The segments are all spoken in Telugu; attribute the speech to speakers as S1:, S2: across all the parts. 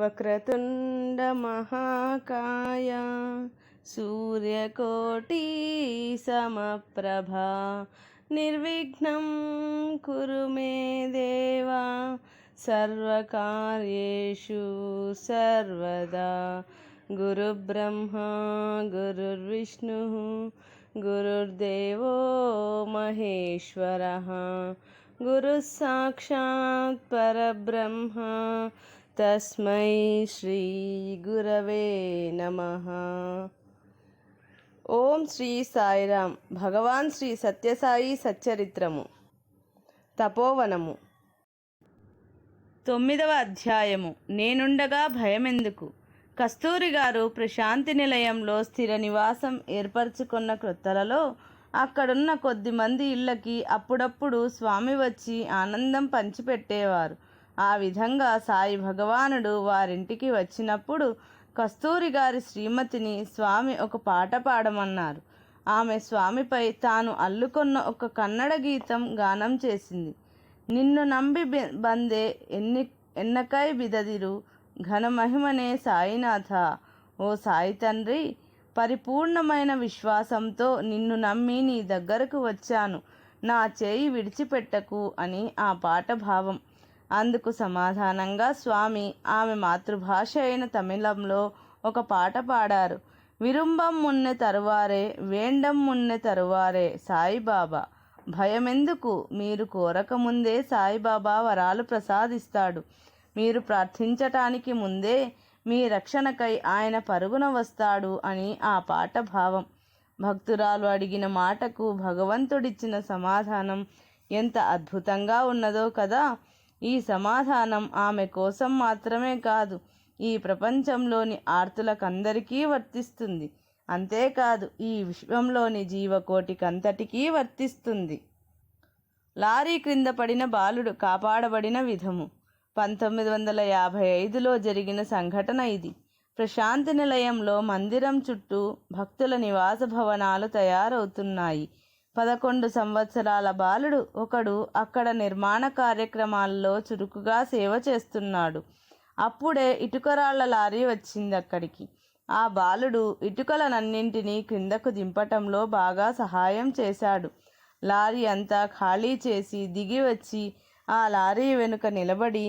S1: వక్రతుండ మహాకాయ సూర్యకోటి సమప్రభా నిర్విఘ్నం కురు మే దేవా సర్వకార్యేషు సర్వదా. గురుబ్రహ్మా గురుర్విష్ణు గురుర్దేవో మహేశ్వరః గురుః సాక్షాత్ పరబ్రహ్మ తస్మై శ్రీ గురవే నమః. ఓం శ్రీ సాయిరామ్. భగవాన్ శ్రీ సత్యసాయి సచ్చరిత్రము. తపోవనము. 9వ అధ్యాయము. నేనుండగా భయమెందుకు. కస్తూరి గారు ప్రశాంతి నిలయంలో స్థిర నివాసం ఏర్పరచుకున్న క్రొత్తలలో అక్కడున్న కొద్దిమంది ఇళ్ళకి అప్పుడప్పుడు స్వామి వచ్చి ఆనందం పంచిపెట్టేవారు. ఆ విధంగా సాయి భగవానుడు వారింటికి వచ్చినప్పుడు కస్తూరి గారి శ్రీమతిని స్వామి ఒక పాట పాడమన్నారు. ఆమె స్వామిపై తాను అల్లుకొన్న ఒక కన్నడ గీతం గానం చేసింది. నిన్ను నంబి బందే ఎన్నకై బిదదిరు ఘనమహిమనే సాయినాథ. ఓ సాయి తండ్రి, పరిపూర్ణమైన విశ్వాసంతో నిన్ను నమ్మి నీ దగ్గరకు వచ్చాను, నా చేయి విడిచిపెట్టకు అని ఆ పాట భావం. అందుకు సమాధానంగా స్వామి ఆమె మాతృభాష అయిన తమిళంలో ఒక పాట పాడారు. విరుంబం మున్నె తరువారే వేండం మున్నె తరువారే సాయిబాబా. భయమెందుకు, మీరు కోరకముందే సాయిబాబా వరాలు ప్రసాదిస్తాడు. మీరు ప్రార్థించటానికి ముందే మీ రక్షణకై ఆయన పరుగున వస్తాడు అని ఆ పాట భావం. భక్తురాలు అడిగిన మాటకు భగవంతుడిచ్చిన సమాధానం ఎంత అద్భుతంగా ఉన్నదో కదా. ఈ సమాధానం ఆమె కోసం మాత్రమే కాదు, ఈ ప్రపంచంలోని ఆర్తులకందరికీ వర్తిస్తుంది. అంతేకాదు, ఈ విశ్వంలోని జీవకోటికంతటికీ వర్తిస్తుంది. లారీ క్రింద పడిన బాలుడు కాపాడబడిన విధము. 1955లో జరిగిన సంఘటన ఇది. ప్రశాంతి నిలయంలో మందిరం చుట్టూ భక్తుల నివాస భవనాలు తయారవుతున్నాయి. 11 సంవత్సరాల బాలుడు ఒకడు అక్కడ నిర్మాణ కార్యక్రమాల్లో చురుకుగా సేవ చేస్తున్నాడు. అప్పుడే ఇటుకరాళ్ల లారీ వచ్చింది అక్కడికి. ఆ బాలుడు ఇటుకలనన్నింటినీ క్రిందకు దింపటంలో బాగా సహాయం చేశాడు. లారీ అంతా ఖాళీ చేసి దిగి వచ్చి ఆ లారీ వెనుక నిలబడి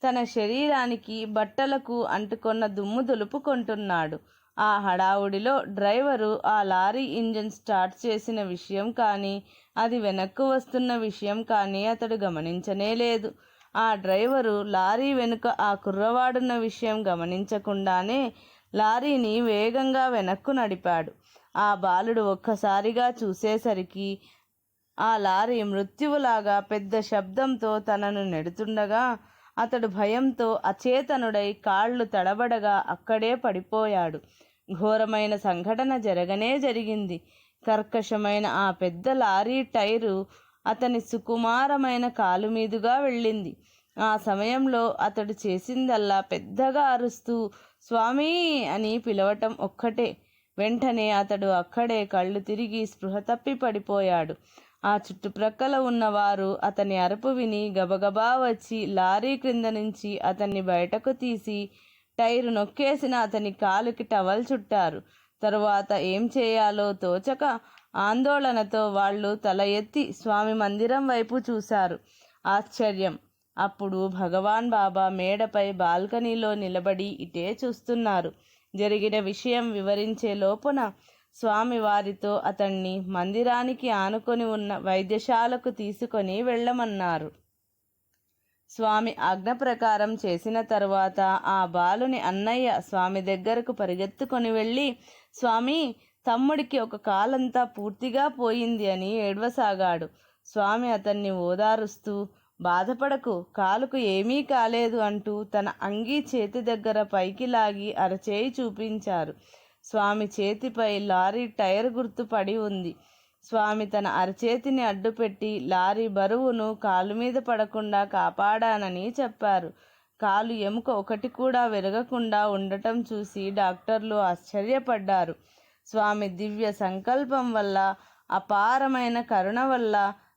S1: తన శరీరానికి బట్టలకు అంటుకొన్న దుమ్ము దులుపుకుంటున్నాడు. ఆ హడావుడిలో డ్రైవరు ఆ లారీ ఇంజిన్ స్టార్ట్ చేసిన విషయం కానీ అది వెనక్కు వస్తున్న విషయం కానీ అతడు గమనించనే లేదు. ఆ డ్రైవరు లారీ వెనుక ఆ కుర్రవాడున్న విషయం గమనించకుండానే లారీని వేగంగా వెనక్కు నడిపాడు. ఆ బాలుడు ఒక్కసారిగా చూసేసరికి ఆ లారీ మృత్యువులాగా పెద్ద శబ్దంతో తనను నెడుతుండగా అతడు భయంతో అచేతనుడై కాళ్ళు తడబడగా అక్కడే పడిపోయాడు. ఘోరమైన సంఘటన జరిగింది. కర్కశమైన ఆ పెద్ద లారీ టైరు అతని సుకుమారమైన కాలు మీదుగా వెళ్ళింది. ఆ సమయంలో అతడు చేసిందల్లా పెద్దగా అరుస్తూ స్వామీ అని పిలవటం ఒక్కటే. వెంటనే అతడు అక్కడే కళ్ళు తిరిగి స్పృహ తప్పి పడిపోయాడు. ఆ చుట్టుప్రక్కల ఉన్నవారు అతని అరుపు విని గబగబా వచ్చి లారీ క్రింద నుంచి అతన్ని బయటకు తీసి టైరు నొక్కేసిన అతని కాలుకి టవల్ చుట్టారు. తరువాత ఏం చేయాలో తోచక ఆందోళనతో వాళ్ళు తల ఎత్తి స్వామి మందిరం వైపు చూశారు. ఆశ్చర్యం! అప్పుడు భగవాన్ బాబా మేడపై బాల్కనీలో నిలబడి ఇటే చూస్తున్నారు. జరిగిన విషయం వివరించే లోపున స్వామి వారితో అతన్ని మందిరానికి ఆనుకొని ఉన్న వైద్యశాలకు తీసుకొని వెళ్ళమన్నారు. స్వామి ఆజ్ఞ ప్రకారం చేసిన తరువాత ఆ బాలుని అన్నయ్య స్వామి దగ్గరకు పరిగెత్తుకొని వెళ్ళి, స్వామి, తమ్ముడికి ఒక కాలంతా పూర్తిగా పోయింది అని ఏడవసాగాడు. స్వామి అతన్ని ఓదారుస్తూ, బాధపడకు, కాలుకు ఏమీ కాలేదు అంటూ తన అంగీ చేతి దగ్గర పైకి లాగి అరచేయి చూపించారు. స్వామి చేతిపై లారీ టైర్ గుర్తు పడి ఉంది. స్వామి తన అరచేతిని అడ్డుపెట్టి లారీ బరువును కాలు మీద పడకుండా కాపాడానని చెప్పారు. కాలు ఎముక ఒకటి కూడా విరగకుండా ఉండటం చూసి డాక్టర్లు ఆశ్చర్యపడ్డారు. స్వామి దివ్య సంకల్పం వల్ల, అపారమైన కరుణ వల్ల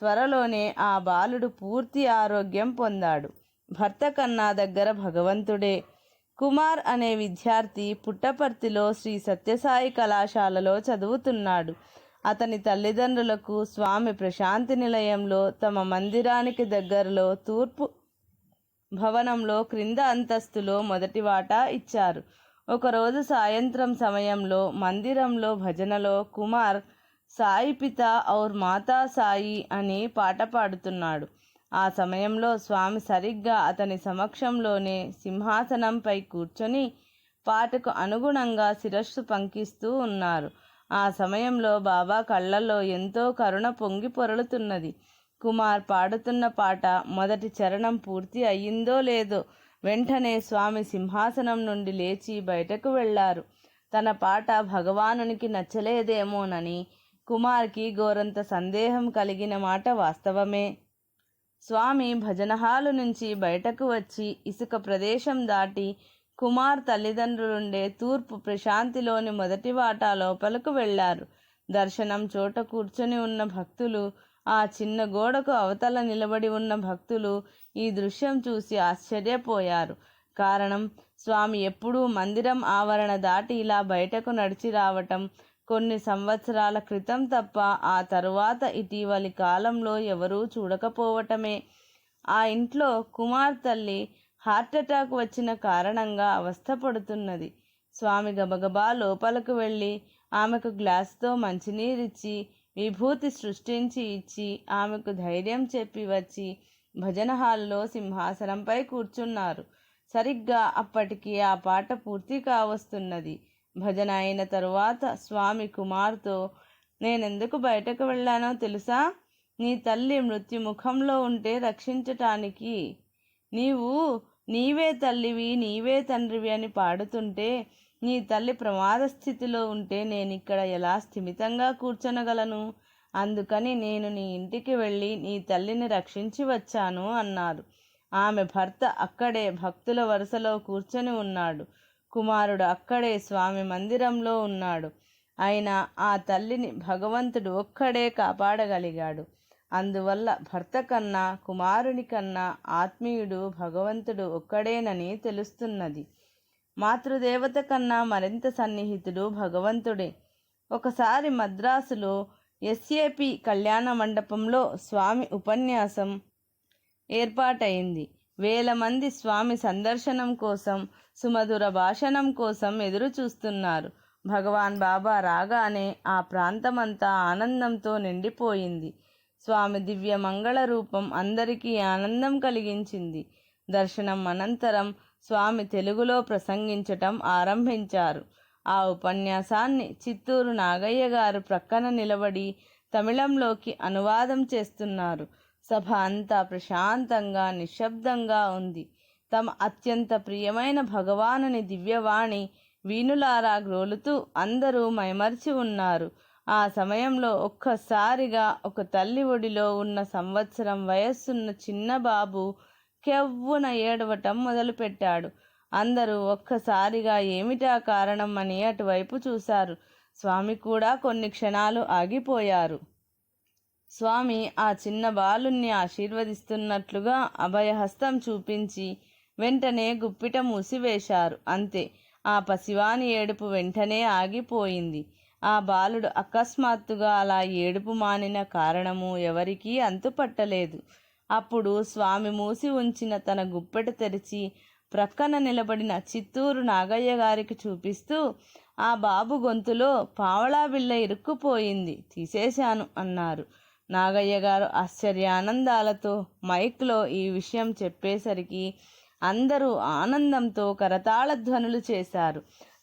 S1: త్వరలోనే ఆ బాలుడు పూర్తి ఆరోగ్యం పొందాడు. భర్త కన్నా దగ్గర భగవంతుడే. కుమార్ అనే విద్యార్థి పుట్టపర్తిలో శ్రీ సత్యసాయి కళాశాలలో చదువుతున్నాడు. అతని తల్లిదండ్రులకు స్వామి ప్రశాంతి నిలయంలో తమ మందిరానికి దగ్గరలో తూర్పు భవనంలో క్రింద అంతస్తులో మొదటి వాటా ఇచ్చారు. ఒకరోజు సాయంత్రం సమయంలో మందిరంలో భజనలో కుమార్ సాయి పితా ఔర్ మాతా సాయి అని పాట పాడుతున్నాడు. ఆ సమయంలో స్వామి సరిగ్గా అతని సమక్షంలోనే సింహాసనంపై కూర్చొని పాటకు అనుగుణంగా శిరస్సు పంకిస్తూ ఉన్నారు. ఆ సమయంలో బాబా కళ్ళల్లో ఎంతో కరుణ పొంగి పొరలుతున్నది. కుమార్ పాడుతున్న పాట మొదటి చరణం పూర్తి అయ్యిందో లేదో వెంటనే స్వామి సింహాసనం నుండి లేచి బయటకు వెళ్ళారు. తన పాట భగవానునికి నచ్చలేదేమోనని కుమార్కి గోరంత సందేహం కలిగిన మాట వాస్తవమే. స్వామి భజన హాలు నుంచి బయటకు వచ్చి ఇసుక ప్రదేశం దాటి కుమార్ తల్లిదండ్రులుండే తూర్పు ప్రశాంతిలోని మొదటి వాటా లోపలకు వెళ్ళారు. దర్శనం చోట కూర్చొని ఉన్న భక్తులు, ఆ చిన్న గోడకు అవతల నిలబడి ఉన్న భక్తులు ఈ దృశ్యం చూసి ఆశ్చర్యపోయారు. కారణం, స్వామి ఎప్పుడూ మందిరం ఆవరణ దాటి ఇలా బయటకు నడిచి రావటం కొన్ని సంవత్సరాల క్రితం తప్ప ఆ తరువాత ఇటీవలి కాలంలో ఎవరూ చూడకపోవటమే. ఆ ఇంట్లో కుమార్ తల్లి హార్ట్అటాక్ వచ్చిన కారణంగా అవస్థపడుతున్నది. స్వామి గబగబా లోపలకు వెళ్ళి ఆమెకు గ్లాసుతో మంచినీరిచ్చి విభూతి సృష్టించి ఇచ్చి ఆమెకు ధైర్యం చెప్పి వచ్చి భజన హాల్లో సింహాసనంపై కూర్చున్నారు. సరిగ్గా అప్పటికి ఆ పాట పూర్తి కావస్తున్నది. భజన అయిన తరువాత స్వామి కుమార్తో, నేనెందుకు బయటకు వెళ్ళానో తెలుసా? నీ తల్లి మృత్యుముఖంలో ఉంటే రక్షించటానికి. నీవే తల్లివి, నీవే తండ్రివి అని పాడుతుంటే నీ తల్లి ప్రమాద స్థితిలో ఉంటే నేనిక్కడ ఎలా స్థిమితంగా కూర్చొనగలను? అందుకని నేను నీ ఇంటికి వెళ్ళి నీ తల్లిని రక్షించి వచ్చాను అన్నారు. ఆమె భర్త అక్కడే భక్తుల వరుసలో కూర్చొని ఉన్నాడు. కుమారుడు అక్కడే స్వామి మందిరంలో ఉన్నాడు. అయినా ఆ తల్లిని భగవంతుడు ఒక్కడే కాపాడగలిగాడు. అందువల్ల భర్త కన్నా కుమారుని కన్నా ఆత్మీయుడు భగవంతుడు ఒక్కడేనని తెలుస్తున్నది. మాతృదేవత కన్నా మరింత సన్నిహితుడు భగవంతుడే. ఒకసారి మద్రాసులో ఎస్ఏపి కళ్యాణ మండపంలో స్వామి ఉపన్యాసం ఏర్పాటైంది. వేల మంది స్వామి సందర్శనం కోసం, సుమధుర భాషణం కోసం ఎదురు చూస్తున్నారు. భగవాన్ బాబా రాగానే ఆ ప్రాంతమంతా ఆనందంతో నిండిపోయింది. స్వామి దివ్య మంగళ రూపం అందరికీ ఆనందం కలిగించింది. దర్శనం అనంతరం స్వామి తెలుగులో ప్రసంగించటం ఆరంభించారు. ఆ ఉపన్యాసాన్ని చిత్తూరు నాగయ్య గారు ప్రక్కన నిలబడి తమిళంలోకి అనువాదం చేస్తున్నారు. సభ అంతా ప్రశాంతంగా నిశ్శబ్దంగా ఉంది. తమ అత్యంత ప్రియమైన భగవానుని దివ్యవాణి వీణులారా గ్రోలుతూ అందరూ మైమర్చి ఉన్నారు. ఆ సమయంలో ఒక్కసారిగా ఒక తల్లి ఒడిలో ఉన్న సంవత్సరం వయస్సున్న చిన్న బాబు కెవ్వున ఏడవటం మొదలుపెట్టాడు. అందరూ ఒక్కసారిగా ఏమిటా కారణం అని అటువైపు చూశారు. స్వామి కూడా కొన్ని క్షణాలు ఆగిపోయారు. స్వామి ఆ చిన్న బాలుణ్ణి ఆశీర్వదిస్తున్నట్లుగా అభయహస్తం చూపించి వెంటనే గుప్పిట మూసివేశారు. అంతే, ఆ పసివాని ఏడుపు వెంటనే ఆగిపోయింది. ఆ బాలుడు అకస్మాత్తుగా అలా ఏడుపు మానిన కారణము ఎవరికీ అంతుపట్టలేదు. అప్పుడు స్వామి మూసి ఉంచిన తన గుప్పెట తెరిచి ప్రక్కన నిలబడిన చిత్తూరు నాగయ్య గారికి చూపిస్తూ, ఆ బాబు గొంతులో పావళా బిళ్ళ ఇరుక్కుపోయింది, తీసేశాను అన్నారు. నాగయ్య గారు ఆశ్చర్యానందాలతో మైక్లో ఈ విషయం చెప్పేసరికి అందరూ ఆనందంతో కరతాళధ్వనులు చేశారు.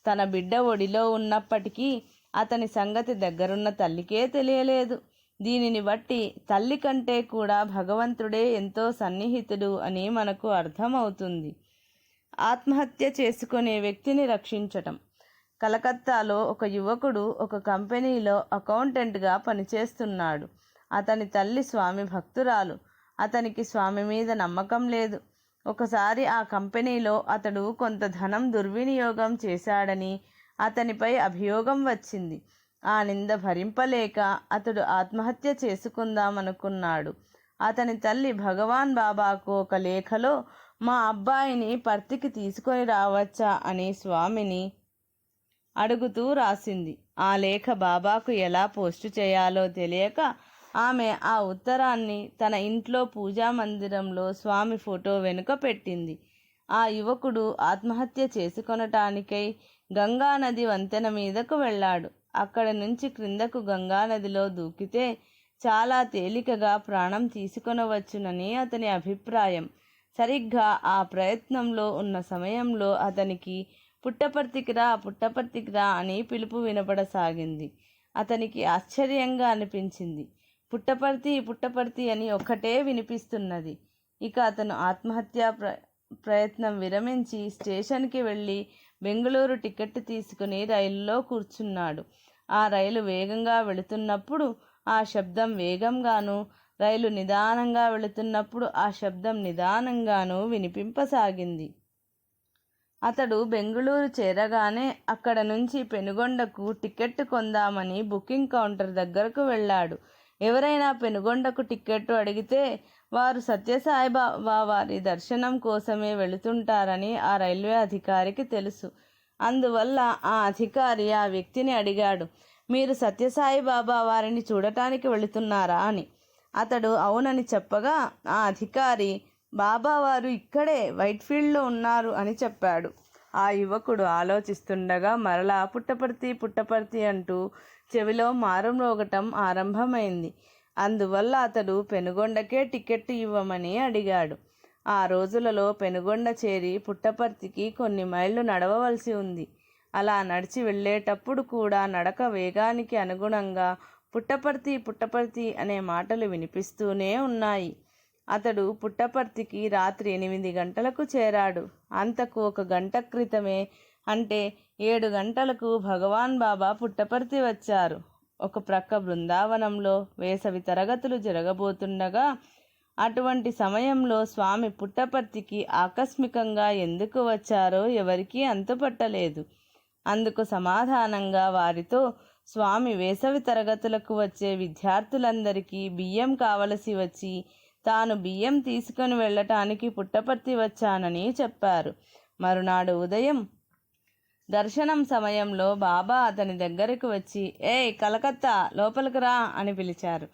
S1: తన బిడ్డ ఒడిలో ఉన్నప్పటికీ అతని సంగతి దగ్గరున్న తల్లికే తెలియలేదు. దీనిని బట్టి తల్లి కంటే కూడా భగవంతుడే ఎంతో సన్నిహితుడు అని మనకు అర్థమవుతుంది. ఆత్మహత్య చేసుకునే వ్యక్తిని రక్షించటం. కలకత్తాలో ఒక యువకుడు ఒక కంపెనీలో అకౌంటెంట్గా పనిచేస్తున్నాడు. అతని తల్లి స్వామి భక్తురాలు. అతనికి స్వామి మీద నమ్మకం లేదు. ఒకసారి ఆ కంపెనీలో అతడు కొంత ధనం దుర్వినియోగం చేశాడని అతనిపై అభియోగం వచ్చింది. ఆ నింద భరింపలేక అతడు ఆత్మహత్య చేసుకుందామనుకున్నాడు. అతని తల్లి భగవాన్ బాబాకు ఒక లేఖలో మా అబ్బాయిని పర్తికి తీసుకొని రావచ్చా అని స్వామిని అడుగుతూ రాసింది. ఆ లేఖ బాబాకు ఎలా పోస్టు చేయాలో తెలియక ఆమె ఆ ఉత్తరాన్ని తన ఇంట్లో పూజా మందిరంలో స్వామి ఫోటో వెనుక పెట్టింది. ఆ యువకుడు ఆత్మహత్య చేసుకొనటానికై గంగానది వంతెన మీదకు వెళ్ళాడు. అక్కడి నుంచి క్రిందకు గంగానదిలో దూకితే చాలా తేలికగా ప్రాణం తీసుకొనవచ్చునని అతని అభిప్రాయం. సరిగ్గా ఆ ప్రయత్నంలో ఉన్న సమయంలో అతనికి పుట్టపర్తికిరా అని పిలుపు వినపడసాగింది. అతనికి ఆశ్చర్యంగా అనిపించింది. పుట్టపర్తి అని ఒక్కటే వినిపిస్తున్నది. ఇక అతను ఆత్మహత్యా ప్రయత్నం విరమించి స్టేషన్కి వెళ్ళి బెంగళూరు టికెట్ తీసుకుని రైలులో కూర్చున్నాడు. ఆ రైలు వేగంగా వెళుతున్నప్పుడు ఆ శబ్దం వేగంగాను, రైలు నిదానంగా వెళుతున్నప్పుడు ఆ శబ్దం నిదానంగాను వినిపింపసాగింది. అతడు బెంగళూరు చేరగానే అక్కడ నుంచి పెనుగొండకు టికెట్ కొందామని బుకింగ్ కౌంటర్ దగ్గరకు వెళ్ళాడు. ఎవరైనా పెనుగొండకు టికెట్ అడిగితే వారు సత్యసాయిబాబా వారి దర్శనం కోసమే వెళుతుంటారని ఆ రైల్వే అధికారికి తెలుసు. అందువల్ల ఆ అధికారి ఆ వ్యక్తిని అడిగాడు, మీరు సత్యసాయిబాబా వారిని చూడటానికి వెళుతున్నారా అని. అతడు అవునని చెప్పగా ఆ అధికారి, బాబావారు ఇక్కడే వైట్ఫీల్డ్లో ఉన్నారు అని చెప్పాడు. ఆ యువకుడు ఆలోచిస్తుండగా మరలా పుట్టపర్తి అంటూ చెవిలో మారుమ్రోగటం ఆరంభమైంది. అందువల్ల అతడు పెనుగొండకే టికెట్ ఇవ్వమని అడిగాడు. ఆ రోజులలో పెనుగొండ చేరి పుట్టపర్తికి కొన్ని మైళ్ళు నడవవలసి ఉంది. అలా నడిచి వెళ్ళేటప్పుడు కూడా నడక వేగానికి అనుగుణంగా పుట్టపర్తి అనే మాటలు వినిపిస్తూనే ఉన్నాయి. అతడు పుట్టపర్తికి రాత్రి 8 గంటలకు చేరాడు. అంతకు 1 గంట క్రితమే, అంటే 7 గంటలకు భగవాన్ బాబా పుట్టపర్తి వచ్చారు. ఒక ప్రక్క బృందావనంలో వేసవి తరగతులు జరగబోతుండగా అటువంటి సమయంలో స్వామి పుట్టపర్తికి ఆకస్మికంగా ఎందుకు వచ్చారో ఎవరికీ అంతుపట్టలేదు. అందుకు సమాధానంగా వారితో, స్వామి వేసవి తరగతులకు వచ్చే విద్యార్థులందరికీ బియ్యం కావలసి వచ్చి తాను బియ్యం తీసుకొని వెళ్ళటానికి పుట్టపర్తి వచ్చానని చెప్పారు. మరునాడు ఉదయం దర్శనం సమయంలో బాబా అతని దగ్గరకు వచ్చి, ఏయ్ కలకత్తా, లోపలికి రా అని పిలిచారు.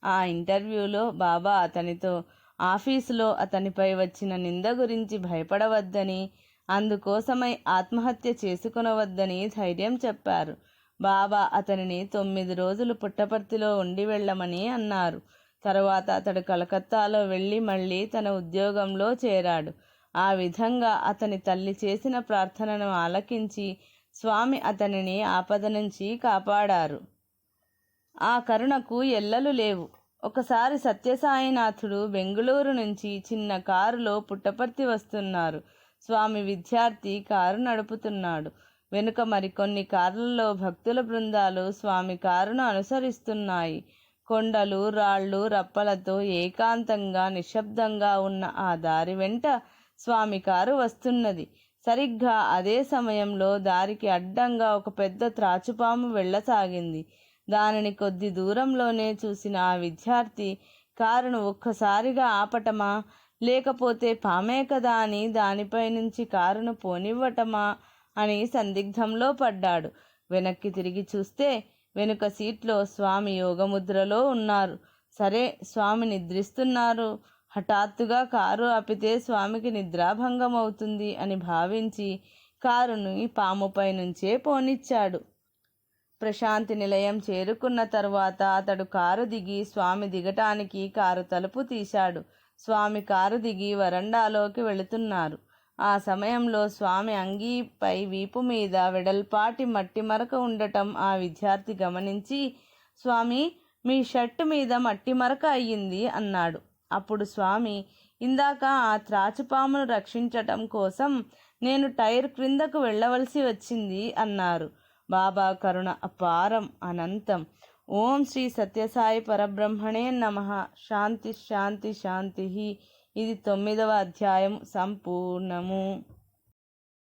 S1: ఆ ఇంటర్వ్యూలో బాబా అతనితో ఆఫీసులో అతనిపై వచ్చిన నింద గురించి భయపడవద్దని, అందుకోసమై ఆత్మహత్య చేసుకునవద్దని ధైర్యం చెప్పారు. బాబా అతనిని 9 రోజులు పుట్టపర్తిలో ఉండి వెళ్ళమని అన్నారు. తరువాత అతడు కలకత్తాలో వెళ్ళి మళ్ళీ తన ఉద్యోగంలో చేరాడు. ఆ విధంగా అతని తల్లి చేసిన ప్రార్థనను ఆలకించి స్వామి అతనిని ఆపద నుంచి కాపాడారు. ఆ కరుణకు ఎల్లలు లేవు. ఒకసారి సత్యసాయినాథుడు బెంగుళూరు నుంచి చిన్న కారులో పుట్టపర్తి వస్తున్నారు. స్వామి విద్యార్థి కారు నడుపుతున్నాడు. వెనుక మరికొన్ని కార్లలో భక్తుల బృందాలు స్వామి కారును అనుసరిస్తున్నాయి. కొండలు, రాళ్ళు, రప్పలతో ఏకాంతంగా నిశ్శబ్దంగా ఉన్న ఆ దారి వెంట స్వామి కారు వస్తున్నది. సరిగ్గా అదే సమయంలో దారికి అడ్డంగా ఒక పెద్ద త్రాచుపాము వెళ్ళసాగింది. దానిని కొద్ది దూరంలోనే చూసిన ఆ విద్యార్థి కారును ఒక్కసారిగా ఆపటమా, లేకపోతే పామే కదా అని దానిపై నుంచి కారును పోనివ్వటమా అని సందిగ్ధంలో పడ్డాడు. వెనక్కి తిరిగి చూస్తే వెనుక సీట్లో స్వామి యోగముద్రలో ఉన్నారు. సరే, స్వామి నిద్రిస్తున్నారు, హఠాత్తుగా కారు ఆపితే స్వామికి నిద్రాభంగం అవుతుంది అని భావించి కారుని పాముపై నుంచే పోనిచ్చాడు. ప్రశాంతి నిలయం చేరుకున్న తరువాత అతడు కారు దిగి స్వామి దిగటానికి కారు తలుపు తీశాడు. స్వామి కారు దిగి వరండాలోకి వెళుతున్నారు. ఆ సమయంలో స్వామి అంగీపై వీపు మీద వెడల్పాటి మట్టి మరక ఉండటం ఆ విద్యార్థి గమనించి, స్వామి, మీ షర్టు మీద మట్టి మరక అయ్యింది అన్నాడు. అప్పుడు స్వామి, ఇందాక ఆ త్రాచుపామును రక్షించటం కోసం నేను టైర్ క్రిందకు వెళ్ళవలసి వచ్చింది అన్నారు. బాబా కరుణ అపారం, అనంతం. ఓం శ్రీ సత్యసాయి పరబ్రహ్మణే నమః. శాంతి శాంతి శాంతి. ఇది 9వ అధ్యాయం సంపూర్ణము.